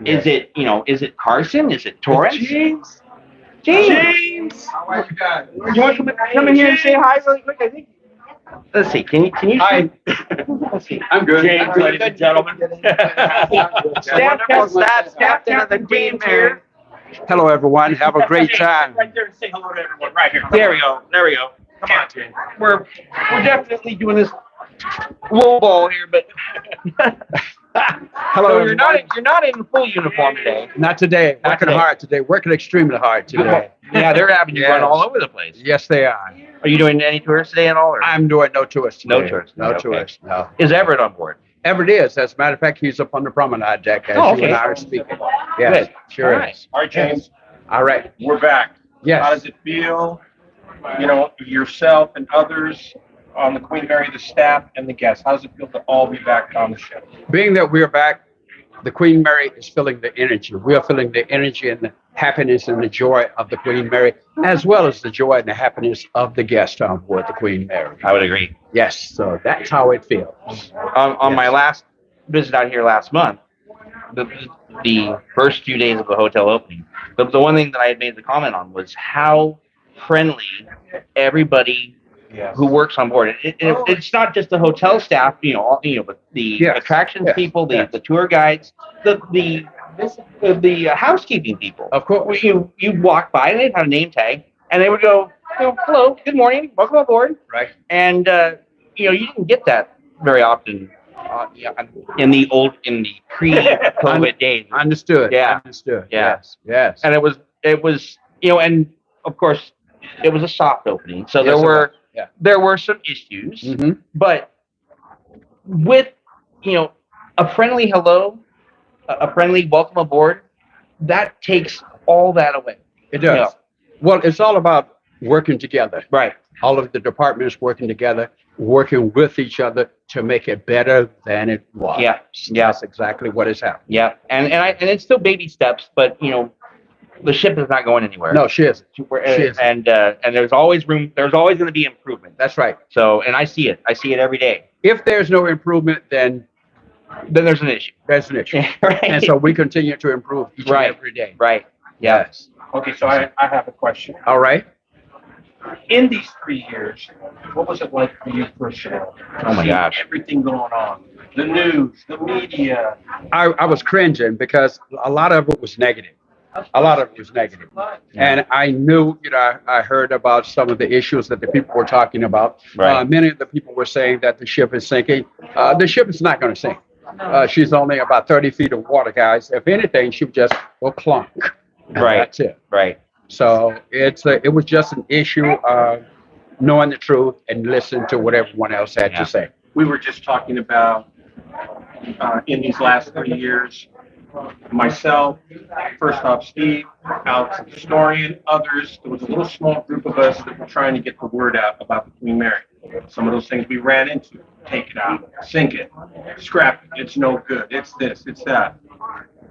Is it, is it Carson? Is it Torrance? James. James. How are you guys? You want to come in here and say hi really quick? I think. Let's see. Can you? Hi. Let's see. I'm good. James, ladies and gentlemen. Staff captain of the team here. Hello, everyone. Have a great time. Right there and say hello to everyone. Right here. There we go. There we go. Come on, James. We're definitely doing this low ball here, but. Hello, So you're not in full uniform today. Not today. Not Working today. hard today. Working extremely hard today. Yeah, they're having you run Yes. all over the place. Yes, they are. Are you doing any tours today at all? Or? I'm doing no tours today. No tours. No Okay. tours. No. Is Everett on board? Everett is. As a matter of fact, he's up on the promenade deck as Oh, you okay. and I are speaking. Yes, Good. sure All right. is. All right, James, All right. we're back. Yes. How does it feel, yourself and others on the Queen Mary, the staff and the guests? How does it feel to all be back on the ship? Being that we're back, the Queen Mary is feeling the energy. We are feeling the energy and the happiness and the joy of the Queen Mary, as well as the joy and the happiness of the guests on board the Queen Mary. I would agree. Yes, so that's how it feels. On my last visit out here last month, the first few days of the hotel opening, the one thing that I had made the comment on was how friendly everybody who works on board. It's not just the hotel staff, but the Yes. attractions Yes. people, the Yes. tour guides, the housekeeping people. Of course. You walk by and they'd have a name tag, and they would go, hello, good morning, welcome aboard. Right. And you didn't get that very often in the pre-COVID days. Understood. Yeah. Understood. Yeah. Yes. Yes. And it was and of course it was a soft opening, so Yes, it was. Yeah. there were some issues, Mm-hmm. but with a friendly hello, a friendly welcome aboard, that takes all that away. It does. Yeah. Well, it's all about working together. Right. All of the departments working together, working with each other to make it better than it was. Yeah. Yeah. That's exactly what has happened. Yeah, and it's still baby steps, but the ship is not going anywhere. No, she isn't. isn't. And there's always room. There's always going to be improvement. That's right. So, and I see it. I see it every day. If there's no improvement, then There's an issue. there's an issue. Right. And so we continue to improve each Right. and every day. Right. Yeah. Yes. Okay, so I have a question. All right. In these 3 years, what was it like for you personally? Oh my Seeing gosh. Everything going on, the news, the media. I was cringing because a lot of it was negative. A lot of it was negative. And I knew, I heard about some of the issues that the people were talking about. Right. Many of the people were saying that the ship is sinking. The ship is not going to sink. She's only about 30 feet of water, guys. If anything, she would just go clunk. And Right. That's it. Right. So it was just an issue of knowing the truth and listening to what everyone else had Yeah. to say. We were just talking about in these last 3 years, myself, first off, Steve, Alex, the historian, others. There was a little small group of us that were trying to get the word out about the Queen Mary. Some of those things we ran into: take it out, sink it, scrap it, it's no good, it's this, it's that.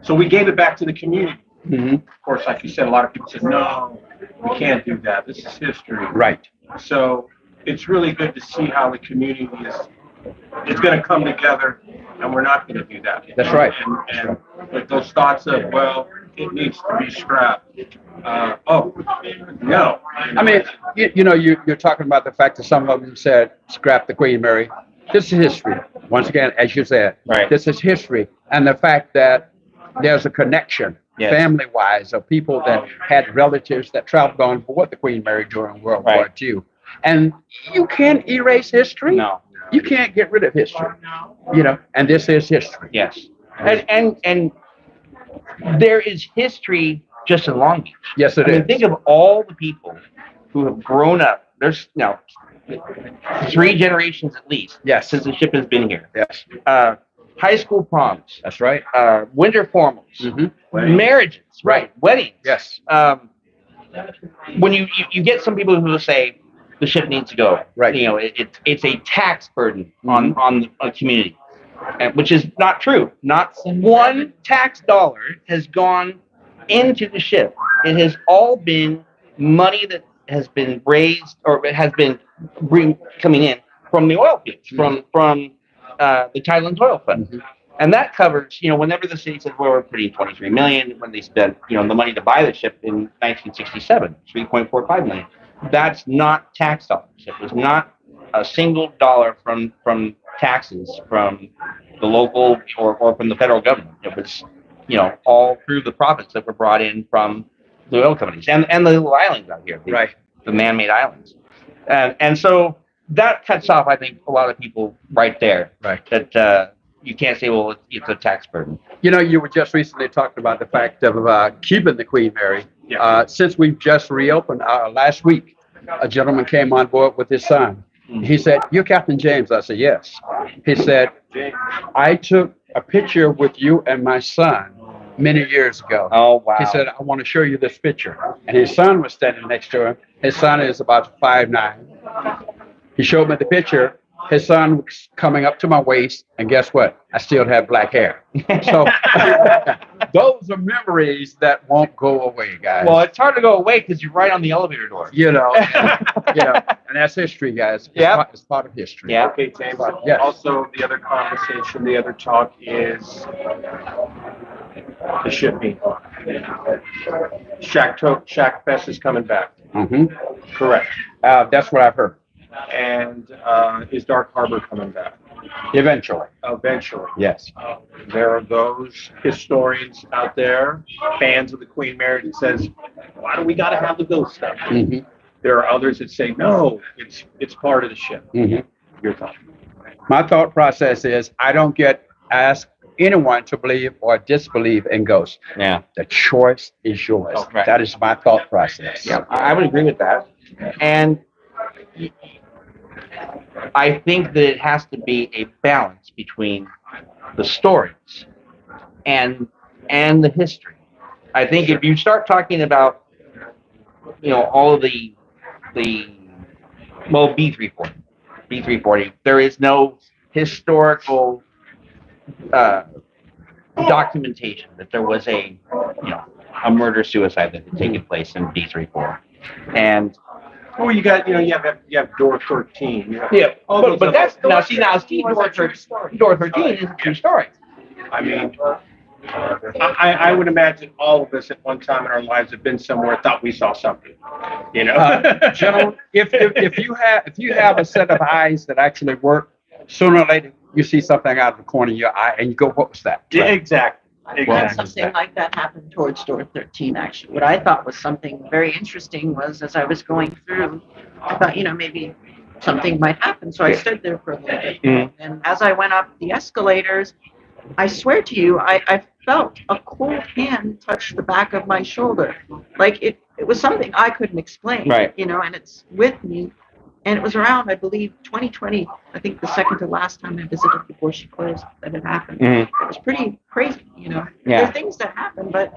So we gave it back to the community. Mm-hmm. Of course, like you said, a lot of people said, no, we can't do that. This is history. Right. So it's really good to see how the community is going to come together, and we're not going to do that. That's right. And with those thoughts of, well, it needs to be scrapped. No. I mean, you're talking about the fact that some of them said scrap the Queen Mary. This is history. Once again, as you said, Right. This is history, and the fact that there's a connection, Yes. family-wise, of people that had relatives that traveled on board the Queen Mary during World War Right. II, and you can't erase history. No. You can't get rid of history. And this is history. Yes. And there is history just in Long Beach. Yes, it I mean, is. think of all the people who have grown up. There's 3 generations at least Yes. since the ship has been here. Yes, High school proms, that's right. winter formals, Mm-hmm. marriages, right? Weddings. Yes. When you get some people who will say the ship needs to go, Right. It's a tax burden on the community, which is not true. Not one tax dollar has gone into the ship. It has all been money that has been raised or has been coming in from the oil fields, from the Thailand's oil fund. And that covers, whenever the city says, well, we're putting 23 million, when they spent, the money to buy the ship in 1967, 3.45 million. That's not tax dollars. It was not a single dollar from taxes from the local or from the federal government. It was, all through the profits that were brought in from the oil companies and the little islands out here, Right. the man-made islands. And so that cuts off, I think, a lot of people right there. Right. That you can't say, well, it's a tax burden. You were just recently talking about the fact of keeping the Queen Mary. Yeah. Since we've just reopened last week, a gentleman came on board with his son. He said, "You're Captain James." I said, "Yes." He said, "I took a picture with you and my son many years ago." Oh, wow. He said, "I want to show you this picture." And his son was standing next to him. His son is about 5'9". He showed me the picture. His son was coming up to my waist, and guess what? I still have black hair. So those are memories that won't go away, guys. Well, it's hard to go away because you're right on the elevator door. And that's history, guys. It's part of history. Yeah. Okay, James. Yes. Also, the other conversation, the other talk is the ship being bought. Shack Fest is coming back. Mm-hmm. Correct. That's what I've heard. And is Dark Harbor coming back? Eventually. Eventually. Yes. There are those historians out there, fans of the Queen Mary, that says, why do we got to have the ghost stuff? Mm-hmm. There are others that say, no, it's part of the ship. Mm-hmm. Your thought? My thought process is I don't ask anyone to believe or disbelieve in ghosts. Yeah. The choice is yours. Oh, right. That is my thought process. Yeah, I would agree with that. And I think that it has to be a balance between the stories and the history. I think if you start talking about, all of the B340, there is no historical documentation that there was a murder-suicide that had taken place in B34. And Oh, you got, you have Door 13. but that's Door 13 is a true story. I mean, I would imagine all of us at one time in our lives have been somewhere, thought we saw something. Gentlemen, if you have a set of eyes that actually work, sooner or later you see something out of the corner of your eye and you go, "What was that?" Yeah, exactly. Well, something like that happened towards door 13, actually. What I thought was something very interesting was as I was going through, I thought, maybe something might happen. So I stood there for a little bit. Mhm. And as I went up the escalators, I swear to you, I felt a cold hand touch the back of my shoulder. Like it was something I couldn't explain, Right. And it's with me. And it was around, I believe, 2020, I think the second to last time I visited before she closed, that it happened. Mhm. It was pretty crazy, There Yeah. are things that happen, but,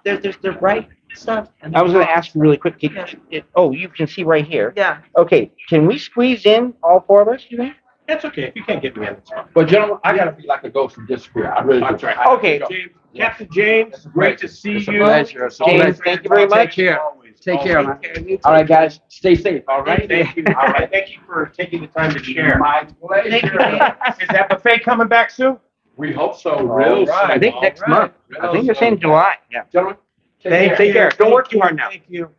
there's the right stuff. I was going to ask you really quick. You can see right here. Yeah. Okay, can we squeeze in all four of us, you think? That's okay. If you can't get me in, it's fine. Well, gentlemen, I gotta be like a ghost and disappear. I really do. That's right. Okay. James, Captain James, great to see It's a you. pleasure. It's a James, pleasure. thank you very much. Take care. Always. Take care, man. You All right, take care. guys, stay safe. All right. Thank you. All right. Thank you for taking the time to share. My pleasure. Thank you. Is that buffet coming back soon? We hope so. Real soon. I think next All right. month. I think they're saying July. Yeah. Gentlemen, Take care. Don't work too hard now. Thank you.